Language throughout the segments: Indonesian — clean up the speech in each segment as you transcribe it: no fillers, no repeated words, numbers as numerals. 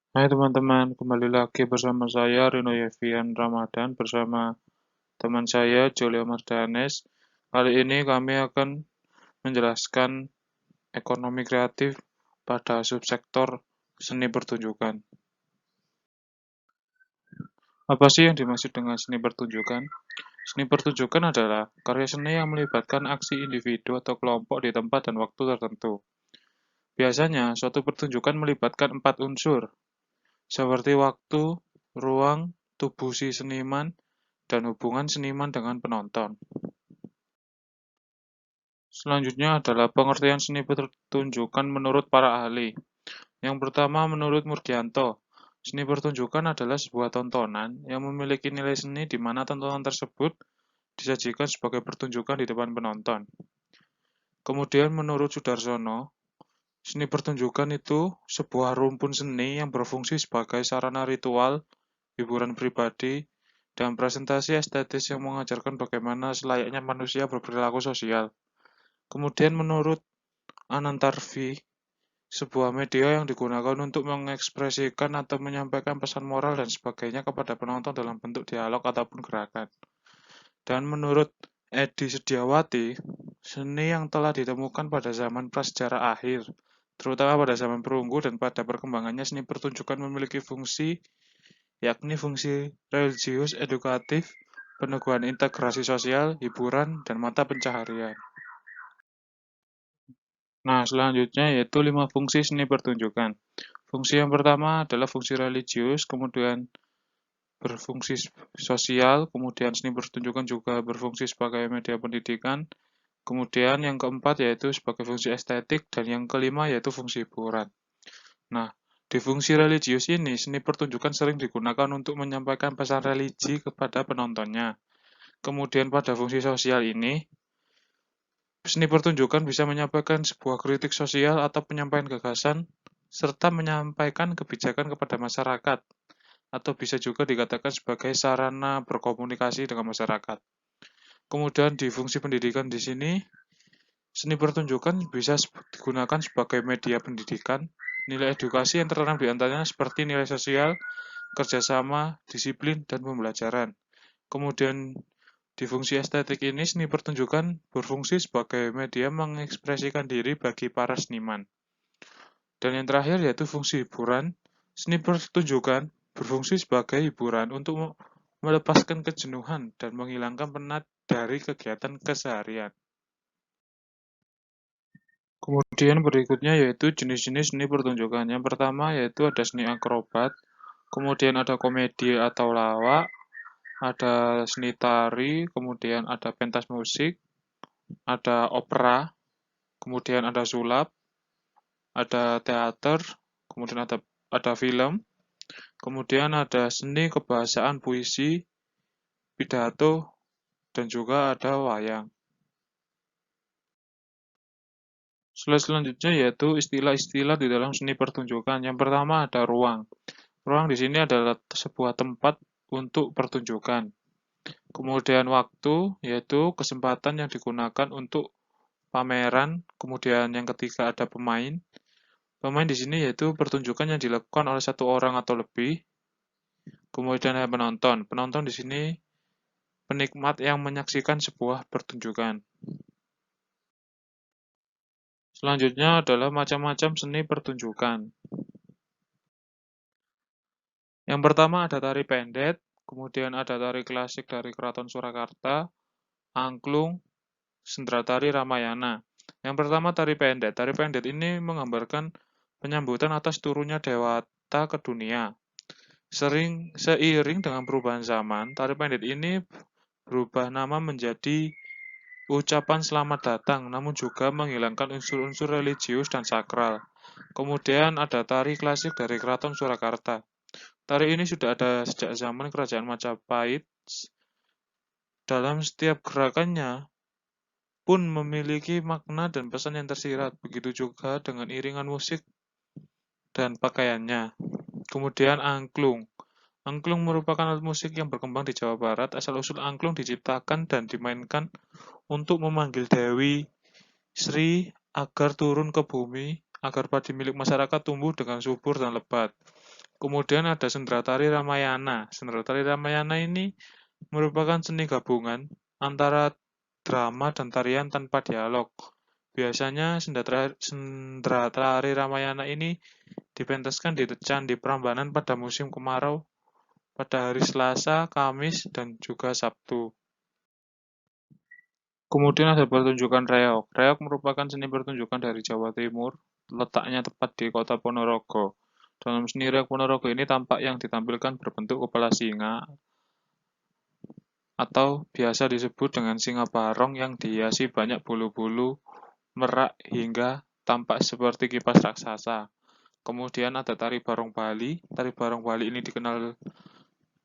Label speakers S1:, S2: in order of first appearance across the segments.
S1: Hai teman-teman, kembali lagi bersama saya Rino Yevian Ramadan bersama teman saya Julio Mardanes. Kali ini kami akan menjelaskan ekonomi kreatif pada subsektor seni pertunjukan. Apa sih yang dimaksud dengan seni pertunjukan? Seni pertunjukan adalah karya seni yang melibatkan aksi individu atau kelompok di tempat dan waktu tertentu. Biasanya, suatu pertunjukan melibatkan 4 unsur, seperti waktu, ruang, tubuh si seniman, dan hubungan seniman dengan penonton. Selanjutnya adalah pengertian seni pertunjukan menurut para ahli. Yang pertama, menurut Murgianto, seni pertunjukan adalah sebuah tontonan yang memiliki nilai seni di mana tontonan tersebut disajikan sebagai pertunjukan di depan penonton. Kemudian menurut Sudarsono, seni pertunjukan itu sebuah rumpun seni yang berfungsi sebagai sarana ritual, hiburan pribadi, dan presentasi estetis yang mengajarkan bagaimana selayaknya manusia berperilaku sosial. Kemudian menurut Anantarvi, sebuah media yang digunakan untuk mengekspresikan atau menyampaikan pesan moral dan sebagainya kepada penonton dalam bentuk dialog ataupun gerakan. Dan menurut Edi Sediawati, seni yang telah ditemukan pada zaman prasejarah akhir, terutama pada zaman perunggu dan pada perkembangannya seni pertunjukan memiliki fungsi, yakni fungsi religius, edukatif, peneguhan integrasi sosial, hiburan, dan mata pencaharian. Nah, selanjutnya yaitu 5 fungsi seni pertunjukan. Fungsi yang pertama adalah fungsi religius, kemudian berfungsi sosial, kemudian seni pertunjukan juga berfungsi sebagai media pendidikan, kemudian yang keempat yaitu sebagai fungsi estetik, dan yang kelima yaitu fungsi hiburan. Nah, di fungsi religius ini, seni pertunjukan sering digunakan untuk menyampaikan pesan religi kepada penontonnya. Kemudian pada fungsi sosial ini, seni pertunjukan bisa menyampaikan sebuah kritik sosial atau penyampaian gagasan, serta menyampaikan kebijakan kepada masyarakat, atau bisa juga dikatakan sebagai sarana berkomunikasi dengan masyarakat. Kemudian di fungsi pendidikan di sini, seni pertunjukan bisa digunakan sebagai media pendidikan, nilai edukasi yang tertanam di antaranya seperti nilai sosial, kerjasama, disiplin, dan pembelajaran. Kemudian di fungsi estetik ini, seni pertunjukan berfungsi sebagai media mengekspresikan diri bagi para seniman. Dan yang terakhir yaitu fungsi hiburan. Seni pertunjukan berfungsi sebagai hiburan untuk melepaskan kejenuhan dan menghilangkan penat dari kegiatan keseharian. Kemudian berikutnya yaitu jenis-jenis seni pertunjukan. Yang pertama yaitu ada seni akrobat, kemudian ada komedi atau lawak, ada seni tari, kemudian ada pentas musik, ada opera, kemudian ada sulap, ada teater, kemudian ada film, kemudian ada seni kebahasaan puisi, pidato, dan juga ada wayang. Slide selanjutnya yaitu istilah-istilah di dalam seni pertunjukan. Yang pertama ada ruang. Ruang di sini adalah sebuah tempat untuk pertunjukan. Kemudian waktu, yaitu kesempatan yang digunakan untuk pameran. Kemudian yang ketiga ada pemain. Pemain di sini yaitu pertunjukan yang dilakukan oleh satu orang atau lebih. Kemudian ada penonton. Penonton di sini penikmat yang menyaksikan sebuah pertunjukan. Selanjutnya adalah macam-macam seni pertunjukan. Yang pertama ada tari pendet, kemudian ada tari klasik dari Keraton Surakarta, angklung, sendratari Ramayana. Yang pertama tari pendet. Tari pendet ini menggambarkan penyambutan atas turunnya dewata ke dunia. Seiring dengan perubahan zaman, tari pendet ini berubah nama menjadi ucapan selamat datang, namun juga menghilangkan unsur-unsur religius dan sakral. Kemudian ada tari klasik dari Keraton Surakarta. Tari ini sudah ada sejak zaman Kerajaan Majapahit. Dalam setiap gerakannya pun memiliki makna dan pesan yang tersirat. Begitu juga dengan iringan musik dan pakaiannya. Kemudian angklung. Angklung merupakan alat musik yang berkembang di Jawa Barat. Asal-usul angklung diciptakan dan dimainkan untuk memanggil Dewi Sri agar turun ke bumi, agar padi milik masyarakat tumbuh dengan subur dan lebat. Kemudian ada sendera tari Ramayana. Sendera tari Ramayana ini merupakan seni gabungan antara drama dan tarian tanpa dialog. Biasanya sendera tari Ramayana ini dipentaskan di Candi Prambanan pada musim kemarau pada hari Selasa, Kamis, dan juga Sabtu. Kemudian ada pertunjukan reog. Reog merupakan seni pertunjukan dari Jawa Timur, letaknya tepat di kota Ponorogo. Dalam seni reog Ponorogo ini tampak yang ditampilkan berbentuk kepala singa atau biasa disebut dengan singa barong yang dihiasi banyak bulu-bulu, merak hingga tampak seperti kipas raksasa. Kemudian ada tari barong Bali. Tari barong Bali ini dikenal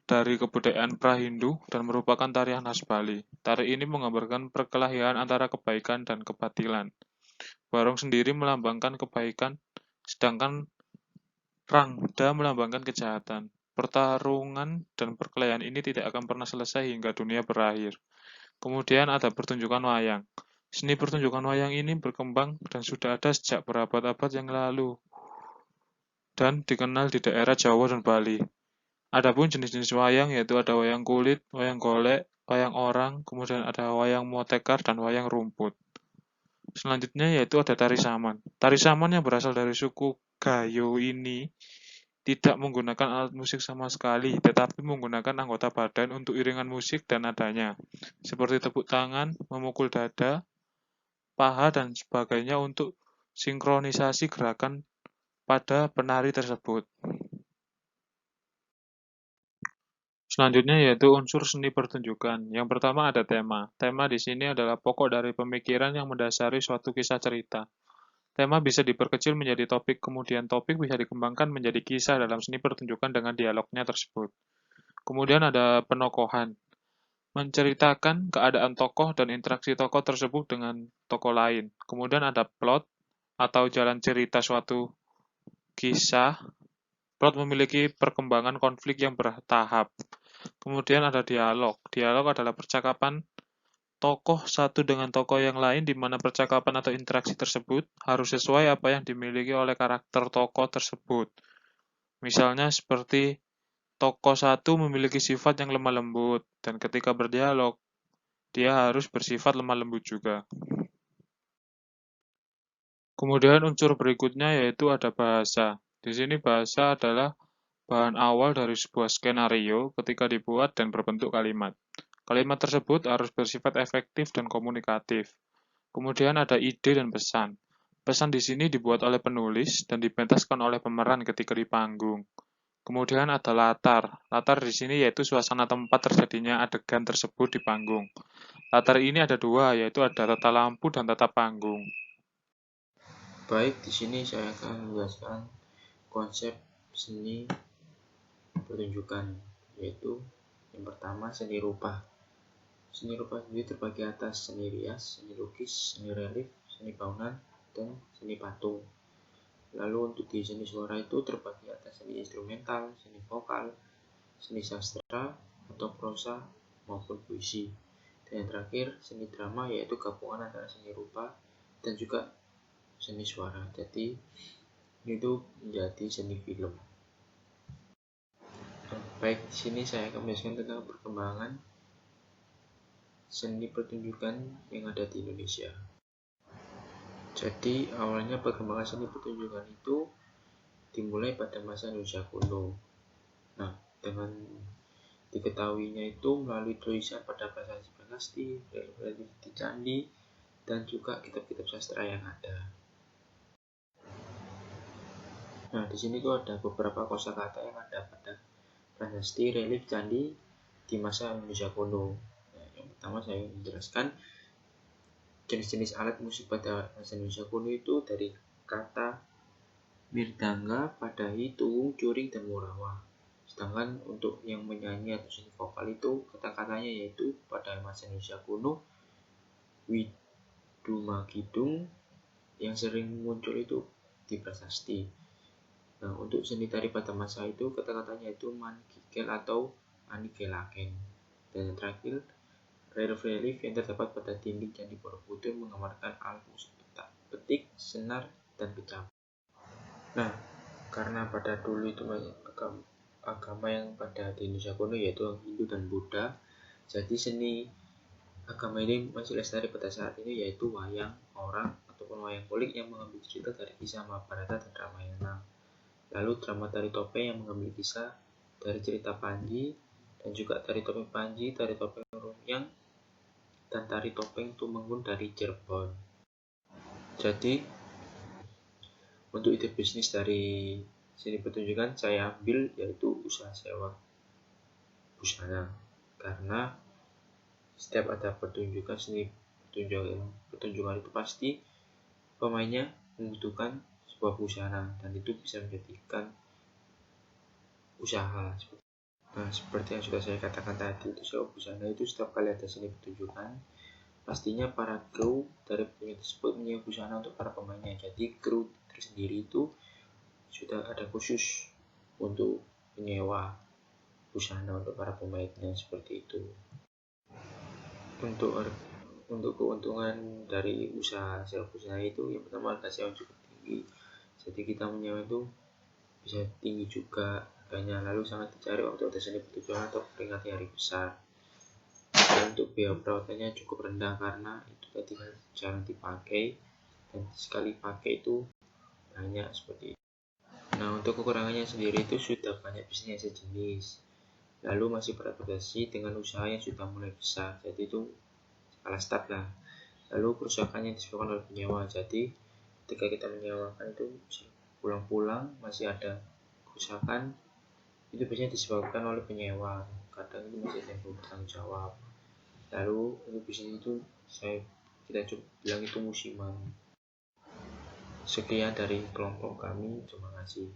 S1: dari kebudayaan pra-Hindu dan merupakan tarian khas Bali. Tari ini menggambarkan perkelahian antara kebaikan dan kebatilan. Barong sendiri melambangkan kebaikan, sedangkan Rangda melambangkan kejahatan. Pertarungan dan perkelahian ini tidak akan pernah selesai hingga dunia berakhir. Kemudian ada pertunjukan wayang. Seni pertunjukan wayang ini berkembang dan sudah ada sejak berabad-abad yang lalu dan dikenal di daerah Jawa dan Bali. Adapun jenis-jenis wayang yaitu ada wayang kulit, wayang golek, wayang orang, kemudian ada wayang motekar dan wayang rumput. Selanjutnya yaitu ada tari saman. Tari saman yang berasal dari suku Gayo ini tidak menggunakan alat musik sama sekali, tetapi menggunakan anggota badan untuk iringan musik dan nadanya, seperti tepuk tangan, memukul dada, paha, dan sebagainya untuk sinkronisasi gerakan pada penari tersebut. Selanjutnya yaitu unsur seni pertunjukan. Yang pertama ada tema. Tema di sini adalah pokok dari pemikiran yang mendasari suatu kisah cerita. Tema bisa diperkecil menjadi topik, kemudian topik bisa dikembangkan menjadi kisah dalam seni pertunjukan dengan dialognya tersebut. Kemudian ada penokohan, menceritakan keadaan tokoh dan interaksi tokoh tersebut dengan tokoh lain. Kemudian ada plot, atau jalan cerita suatu kisah. Plot memiliki perkembangan konflik yang bertahap. Kemudian ada dialog. Dialog adalah percakapan tokoh satu dengan tokoh yang lain di mana percakapan atau interaksi tersebut harus sesuai apa yang dimiliki oleh karakter tokoh tersebut. Misalnya seperti tokoh satu memiliki sifat yang lemah lembut dan ketika berdialog dia harus bersifat lemah lembut juga. Kemudian unsur berikutnya yaitu ada bahasa. Di sini bahasa adalah bahan awal dari sebuah skenario ketika dibuat dan berbentuk kalimat. Kalimat tersebut harus bersifat efektif dan komunikatif. Kemudian ada ide dan pesan. Pesan di sini dibuat oleh penulis dan dipentaskan oleh pemeran ketika di panggung. Kemudian ada latar. Latar di sini yaitu suasana tempat terjadinya adegan tersebut di panggung. Latar ini ada dua, yaitu ada tata lampu dan tata panggung.
S2: Baik, di sini saya akan menjelaskan konsep seni pertunjukan, yaitu yang pertama seni rupa. Seni rupa sendiri terbagi atas seni rias, seni lukis, seni relief, seni bangunan, dan seni patung. Lalu untuk di seni suara itu terbagi atas seni instrumental, seni vokal, seni sastra atau prosa maupun puisi. Dan yang terakhir seni drama, yaitu gabungan antara seni rupa dan juga seni suara. Jadi itu menjadi seni film. Baik, di sini saya akan menjelaskan tentang perkembangan seni pertunjukan yang ada di Indonesia. Jadi awalnya perkembangan seni pertunjukan itu dimulai pada masa Indonesia kuno. Nah, dengan diketahuinya itu melalui tulisan pada prasasti, relief di candi, dan juga kitab-kitab sastra yang ada. Nah, di sini tuh ada beberapa kosakata yang ada pada prasasti, relief, candi di masa Indonesia kuno. Nah, yang pertama saya menjelaskan jenis-jenis alat musik pada masa Indonesia kuno itu dari kata mirdanga, padahi, tuwung, curing, dan murawa. Sedangkan untuk yang menyanyi atau seni vokal itu kata-katanya yaitu pada masa Indonesia kuno widumagidung yang sering muncul itu di prasasti. Nah, untuk seni tari pada masa itu kata-katanya itu manikikel atau anikelaken. Dan yang terakhir relief yang terdapat pada dinding Candi Borobudur menggambarkan alat musik petik, senar, dan kecapi. Nah, karena pada dulu itu agama yang pada di Indonesia kuno yaitu Hindu dan Buddha, jadi seni agama ini masih lestari pada saat ini, yaitu wayang orang ataupun wayang kulit yang mengambil cerita dari kisah Mahabharata dan Ramayana. Lalu drama tari topeng yang mengambil kisah dari cerita Panji, dan juga tari topeng Panji, tari topeng Rumyang, dan tari topeng Tumenggung dari Cirebon. Jadi untuk ide bisnis dari seni pertunjukan saya ambil yaitu usaha sewa busana, karena setiap ada pertunjukan seni pertunjukan itu pasti pemainnya membutuhkan sebuah busana, dan itu bisa menjadikan usaha. Nah, seperti yang sudah saya katakan tadi, itu sewa busana itu setiap kali ada seni pertunjukan, pastinya para kru dari pertunjukan tersebut menyewa busana untuk para pemainnya. Jadi kru tersendiri itu sudah ada khusus untuk menyewa busana untuk para pemainnya, seperti itu. Untuk keuntungan dari usaha sewa busana itu, yang pertama harga sewa cukup tinggi, jadi kita menyewa itu bisa tinggi juga harganya, lalu sangat dicari waktu ada seni pertunjukan atau peringati hari besar. Dan untuk biaya perawatannya cukup rendah karena itu tadi jarang dipakai, dan sekali pakai itu banyak seperti itu. Nah, untuk kekurangannya sendiri itu sudah banyak bisnis sejenis, lalu masih beradaptasi dengan usaha yang sudah mulai besar, jadi itu salah start lah. Lalu kerusakan yang disebabkan oleh penyewa, jadi ketika kita menyewakan itu pulang-pulang masih ada kerusakan, itu biasanya disebabkan oleh penyewa, kadang itu masih ada yang bertanggung jawab. Lalu untuk bisnis itu kita coba bilang itu musiman. Sekian dari kelompok kami, terima kasih.